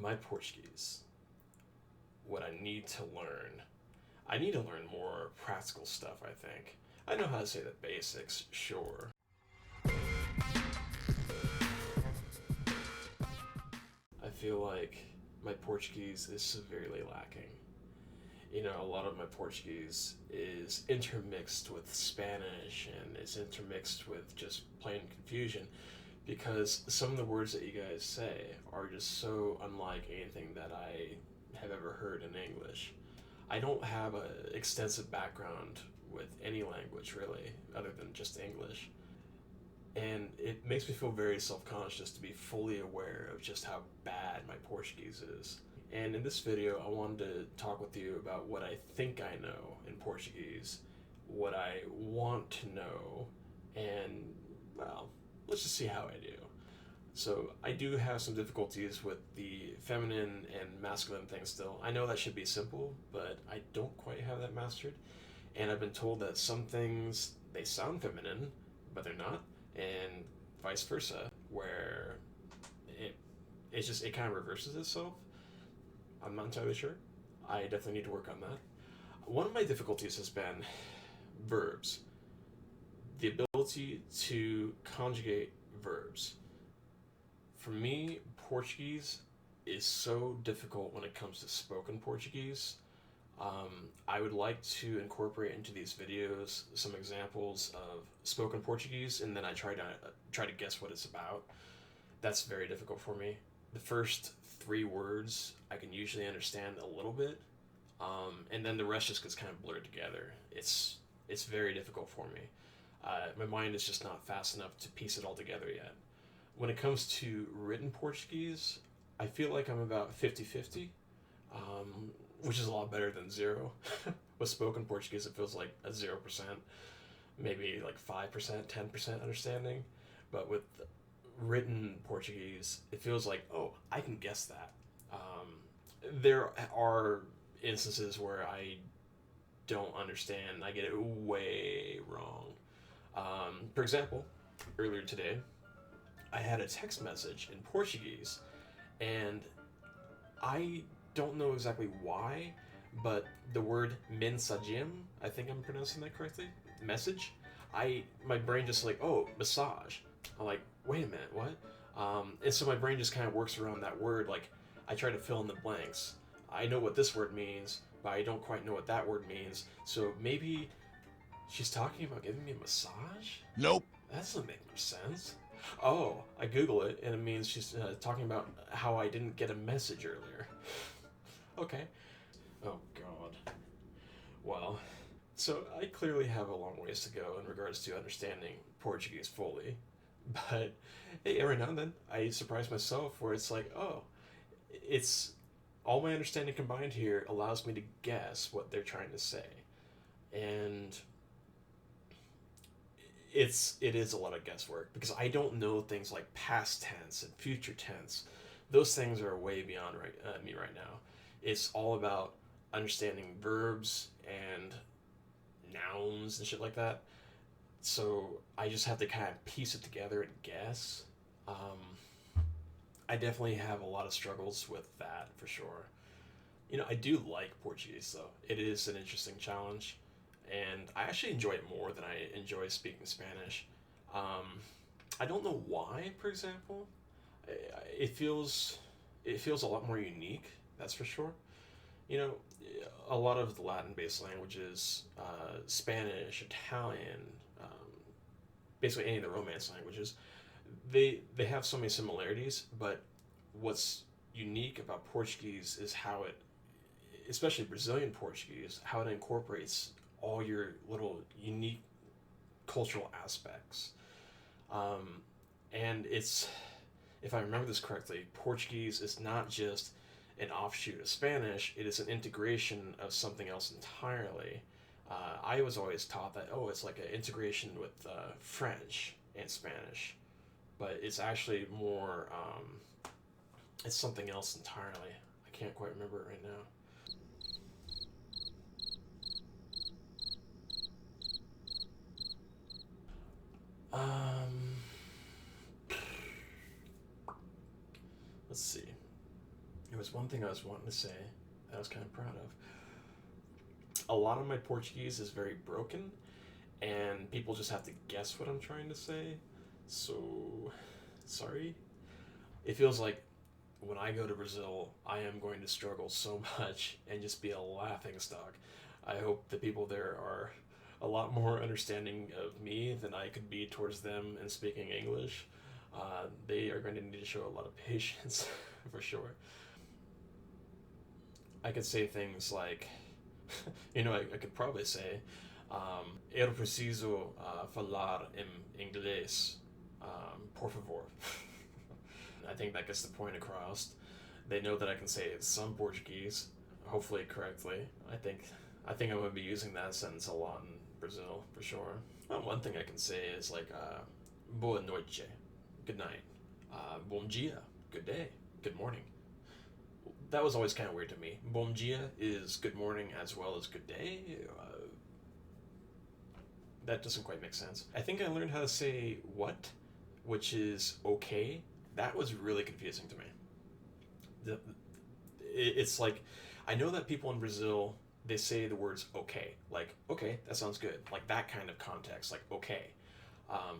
My Portuguese. What I need to learn. I need to learn more practical stuff, I think. I know how to say the basics, sure. I feel like my Portuguese is severely lacking. You know, a lot of my Portuguese is intermixed with Spanish and it's intermixed with just plain confusion because some of the words that you guys say are just so unlike anything that I have ever heard in English. I don't have an extensive background with any language really, other than just English. And it makes me feel very self-conscious to be fully aware of just how bad my Portuguese is. And in this video, I wanted to talk with you about what I think I know in Portuguese, what I want to know, and, well, let's just see how I do. So I do have some difficulties with the feminine and masculine thing still. I know that should be simple, but I don't quite have that mastered. And I've been told that some things, they sound feminine, but they're not, and vice versa, where it kind of reverses itself. I'm not entirely sure. I definitely need to work on that. One of my difficulties has been verbs. The ability to conjugate verbs. For me, Portuguese is so difficult when it comes to spoken Portuguese. I would like to incorporate into these videos some examples of spoken Portuguese, and then I try to guess what it's about. That's very difficult for me. The first 3 words I can usually understand a little bit, and then the rest just gets kind of blurred together. It's very difficult for me. My mind is just not fast enough to piece it all together yet. When it comes to written Portuguese, I feel like I'm about 50-50, which is a lot better than 0. With spoken Portuguese, it feels like a 0%, maybe like 5%, 10% understanding. But with written Portuguese, it feels like, oh, I can guess that. There are instances where I don't understand. I get it way wrong. For example, earlier today, I had a text message in Portuguese, and I don't know exactly why, but the word mensagem, I think I'm pronouncing that correctly, message, my brain just like, oh, massage. I'm like, wait a minute, what? And so my brain just kind of works around that word. Like, I try to fill in the blanks. I know what this word means, but I don't quite know what that word means. So maybe she's talking about giving me a massage? Nope. That doesn't make much sense. Oh, I Google it, and it means she's talking about how I didn't get a message earlier. Okay. Oh, God. Well, so I clearly have a long ways to go in regards to understanding Portuguese fully. But hey, every now and then I surprise myself where it's like, oh, it's all my understanding combined here allows me to guess what they're trying to say. And it is a lot of guesswork because I don't know things like past tense and future tense. Those things are way beyond me right now. It's all about understanding verbs and nouns and shit like that. So I just have to kind of piece it together and guess. I definitely have a lot of struggles with that for sure. You know, I do like Portuguese though. It is an interesting challenge, and I actually enjoy it more than I enjoy speaking Spanish. I don't know why, for example. It feels a lot more unique. That's for sure. You know, a lot of the Latin-based languages, Spanish, Italian, basically any of the Romance languages, they have so many similarities, but what's unique about Portuguese is how it, especially Brazilian Portuguese, how it incorporates all your little unique cultural aspects. And it's, if I remember this correctly, Portuguese is not just an offshoot of Spanish, it is an integration of something else entirely. I was always taught that, oh, it's like an integration with French and Spanish, but it's actually more, it's something else entirely. I can't quite remember it right now. Let's see. It was one thing I was wanting to say that I was kind of proud of. A lot of my Portuguese is very broken, and people just have to guess what I'm trying to say. So, sorry. It feels like when I go to Brazil, I am going to struggle so much and just be a laughing stock. I hope the people there are a lot more understanding of me than I could be towards them in speaking English. They are going to need to show a lot of patience, for sure. I could say things like, I could probably say, eu preciso falar em inglês, por favor. I think that gets the point across. They know that I can say some Portuguese, hopefully correctly. I think I'm going to be using that sentence a lot in Brazil, for sure. One thing I can say is like, boa noite, good night. Bom dia, good day, good morning. That was always kind of weird to me. Bom dia is good morning as well as good day. That doesn't quite make sense. I think I learned how to say what, which is okay. That was really confusing to me. It's like, I know that people in Brazil, they say the words okay, like, okay, that sounds good, like that kind of context, like okay.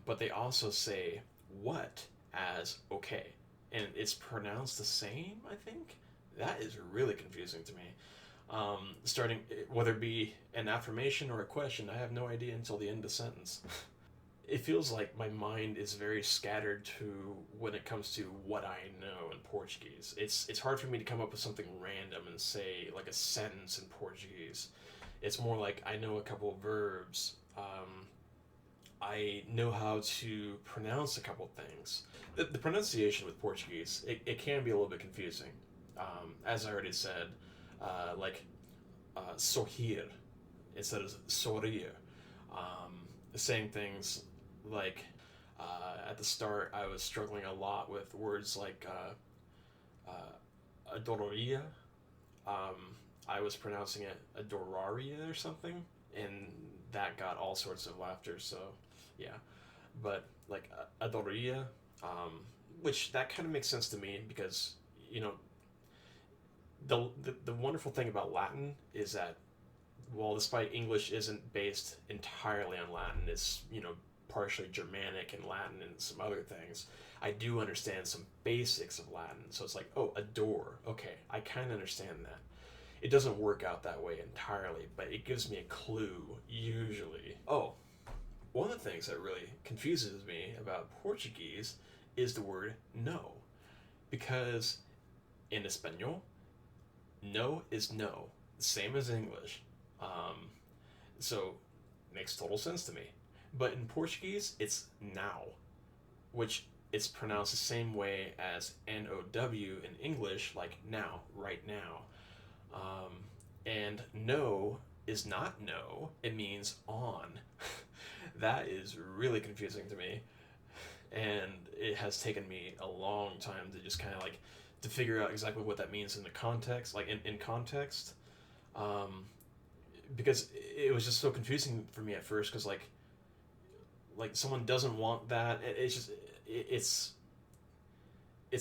But they also say what as okay, and it's pronounced the same, I think. That is really confusing to me. Starting, whether it be an affirmation or a question, I have no idea until the end of the sentence. It feels like my mind is very scattered to when it comes to what I know in Portuguese. It's hard for me to come up with something random and say like a sentence in Portuguese. It's more like I know a couple of verbs. I know how to pronounce a couple things. The pronunciation with Portuguese, it can be a little bit confusing. As I already said, sorrir instead of sorrir. Saying things like, at the start, I was struggling a lot with words like adoraria. I was pronouncing it adoraria or something, and that got all sorts of laughter, so yeah. But like adoraria, which that kind of makes sense to me because, the wonderful thing about Latin is that, while despite English isn't based entirely on Latin, it's, partially Germanic and Latin and some other things, I do understand some basics of Latin. So it's like, oh, adore. Okay, I kind of understand that. It doesn't work out that way entirely, but it gives me a clue, usually. Oh, one of the things that really confuses me about Portuguese is the word no. Because in Espanol, no is no, same as English. So makes total sense to me. But in Portuguese, it's now, which it's pronounced the same way as N-O-W in English, like now, right now. And no is not no, it means on. That is really confusing to me. And it has taken me a long time to just kind of like, to figure out exactly what that means in the context, like in context. Because it was just so confusing for me at first, because like someone doesn't want that. It's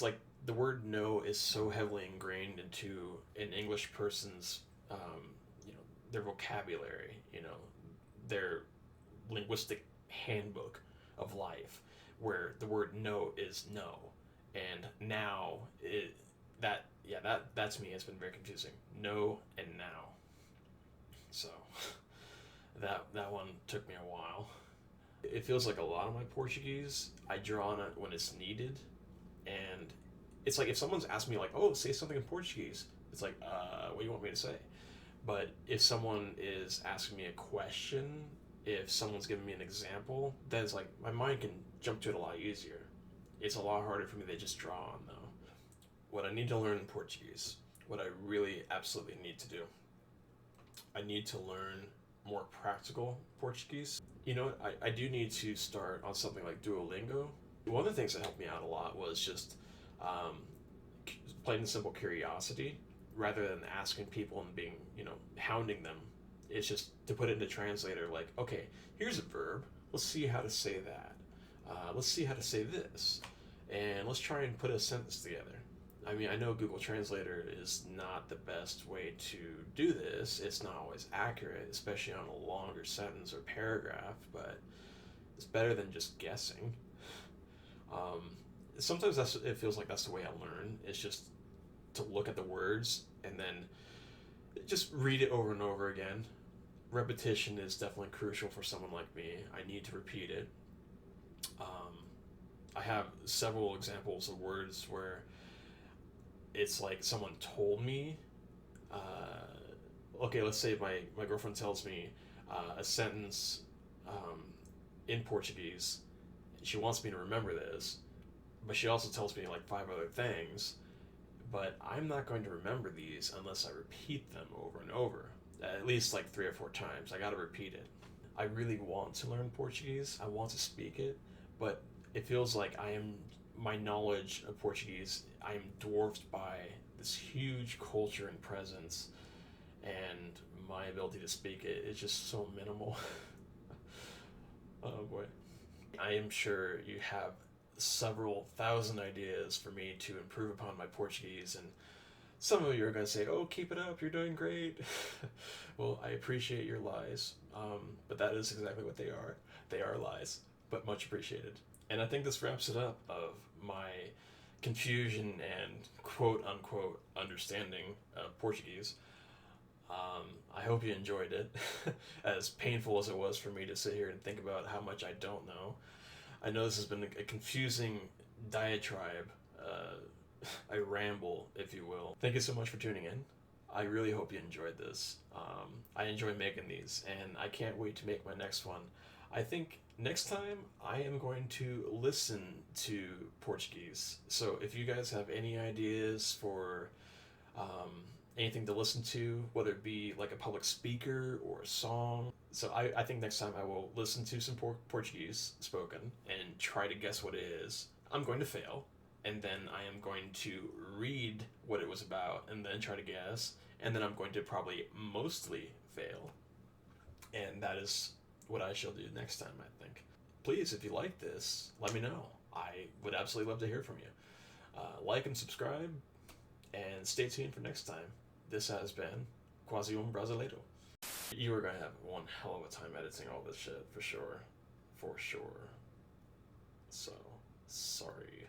like the word no is so heavily ingrained into an English person's, their vocabulary, their linguistic handbook of life, where the word no is no, and now that's me. It's been very confusing. No and now. So that one took me a while. It feels like a lot of my Portuguese, I draw on it when it's needed, and it's like if someone's asked me like, oh, say something in Portuguese, it's like, what do you want me to say? But if someone is asking me a question, if someone's giving me an example, then it's like my mind can jump to it a lot easier. It's a lot harder for me to just draw on though. What I need to learn in Portuguese, what I really absolutely need to do, I need to learn more practical Portuguese. I do need to start on something like Duolingo. One of the things that helped me out a lot was just plain and simple curiosity, rather than asking people and being, hounding them. It's just to put it into translator, like, okay, here's a verb, let's see how to say that. Let's see how to say this. And let's try and put a sentence together. I mean, I know Google Translator is not the best way to do this. It's not always accurate, especially on a longer sentence or paragraph, but it's better than just guessing. Um, Sometimes it feels like that's the way I learn. It's just to look at the words and then just read it over and over again. Repetition is definitely crucial for someone like me. I need to repeat it. I have several examples of words where it's like someone told me. Okay, let's say my girlfriend tells me a sentence in Portuguese. She wants me to remember this, but she also tells me like 5 other things. But I'm not going to remember these unless I repeat them over and over, at least like 3 or 4 times. I gotta repeat it. I really want to learn Portuguese. I want to speak it, but it feels like my knowledge of Portuguese, I am dwarfed by this huge culture and presence, and my ability to speak it is just so minimal. Oh boy. I am sure you have several thousand ideas for me to improve upon my Portuguese, and some of you are going to say, "Oh, keep it up, you're doing great." Well, I appreciate your lies, but that is exactly what they are. They are lies, but much appreciated. And I think this wraps it up of my confusion and quote unquote understanding of Portuguese. I hope you enjoyed it, as painful as it was for me to sit here and think about how much I don't know. I know this has been a confusing diatribe, a ramble, if you will. Thank you so much for tuning in. I really hope you enjoyed this. I enjoy making these, and I can't wait to make my next one. I think next time I am going to listen to Portuguese. So if you guys have any ideas for anything to listen to, whether it be like a public speaker or a song. So I think next time I will listen to some Portuguese spoken and try to guess what it is. I'm going to fail, and then I am going to read what it was about and then try to guess, and then I'm going to probably mostly fail. And that is what I shall do next time, I think. Please, if you like this, let me know. I would absolutely love to hear from you. Like and subscribe, and stay tuned for next time. This has been Quasi Brasileiro. You are going to have one hell of a time editing all this shit, for sure. For sure. So, sorry.